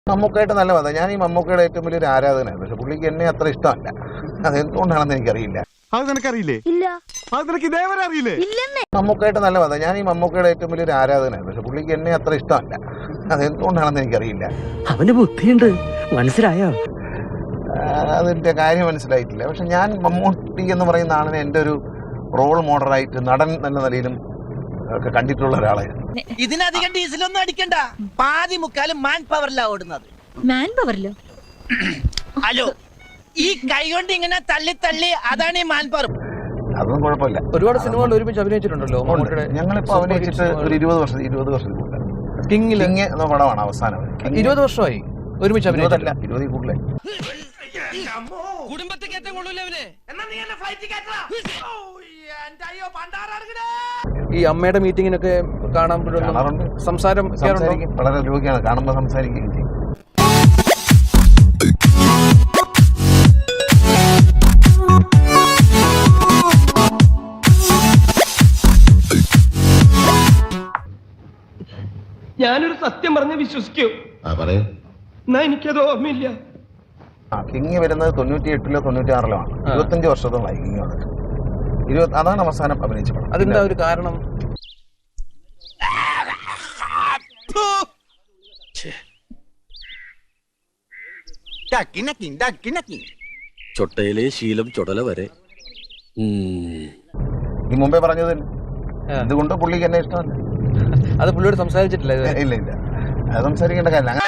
മമ്മൂക്കായിട്ട് നല്ല ബന്ധം. ഞാൻ ഈ മമ്മൂക്കയുടെ ഏറ്റവും വലിയൊരു ആരാധകനാണ്. പക്ഷെ പുള്ളിക്ക് എന്നെ അത്ര ഇഷ്ടമല്ല. അതെന്തുകൊണ്ടാണെന്ന് എനിക്കറിയില്ല. അത് നിനക്കറിയില്ലേ? ഇല്ല. അത് നിനക്ക് ഇതേവരെ അറിയില്ലേ? ഇല്ലെന്നേ. മമ്മൂക്കായിട്ട് നല്ല ബന്ധം. ഞാൻ ഈ മമ്മൂക്കയുടെ ഏറ്റവും വലിയൊരു ആരാധകനാണ്. പക്ഷെ പുള്ളിക്ക് എന്നെ അത്ര ഇഷ്ടമല്ല. അതെന്തുകൊണ്ടാണെന്ന് എനിക്കറിയില്ല. അവന് ബുദ്ധിയുണ്ട്, മനസ്സിലായോ? അതിന്റെ കാര്യം മനസ്സിലായിട്ടില്ല. പക്ഷെ ഞാൻ മമ്മൂട്ടി എന്ന് പറയുന്ന ആളിനെ എൻ്റെ ഒരു റോൾ മോഡലായിട്ട് നടൻ എന്ന നിലയിലും ഒക്കെ കണ്ടിട്ടുള്ള ഒരാളായിരുന്നു. ഇതിനധികം ഡീസലൊന്നും അടിക്കണ്ട. പാതി മുക്കാലും മാൻ പവറിലാ ഓടുന്നത്. മാൻ പവറിലോ? ഹലോ, ഈ കൈ കൊണ്ട് ഇങ്ങനെ തള്ളി തള്ളി അതാണ് ഈ മാൻ പവർ. അതൊന്നും കുഴപ്പമില്ല. ഒരുപാട് സിനിമകൾ ഒരുമിച്ച് അഭിനയിച്ചിട്ടുണ്ടല്ലോ. ഞങ്ങളിപ്പോ അഭിനയിച്ചിട്ട് ഒരു 20 വർഷം കൂടുതൽ. കിങ്ങില് കിങ് എന്ന പടമാണ് അവസാനം. 20 വർഷമായി ഒരുമിച്ച് അഭിനയിച്ചില്ല. 20 കൂടുതലായി. ഈ അമ്മയുടെ മീറ്റിങ്ങിനൊക്കെ കാണാറുണ്ട്. സംസാരിക്കും. വളരെ രോഗിയാണ്. കാണുമ്പോൾ സംസാരിക്കുകയും ചെയ്യും. ഞാനൊരു സത്യം പറഞ്ഞ് വിശ്വസിക്കൂ. എന്നാ എനിക്കത് ഓർമ്മയില്ല. കിങ് വരുന്നത് 98-ലോ 96-ലോ ആണ്. 25 വർഷത്തോളമായി കിങ് വന്നിട്ട്. അതാണ് അവസാനം അഭിനയിച്ച പടം. അതെന്താ ഒരു കാരണം? ചൊട്ടയിലെ ശീലം ചുടല വരെ. ഈ മുമ്പേ പറഞ്ഞത് എന്തുകൊണ്ട് പുള്ളിക്ക് എന്നെ ഇഷ്ടമല്ല. അത് പുള്ളിയോട് സംസാരിച്ചിട്ടില്ല. ഇല്ല അത് സംസാരിക്കേണ്ട കാര്യമില്ല.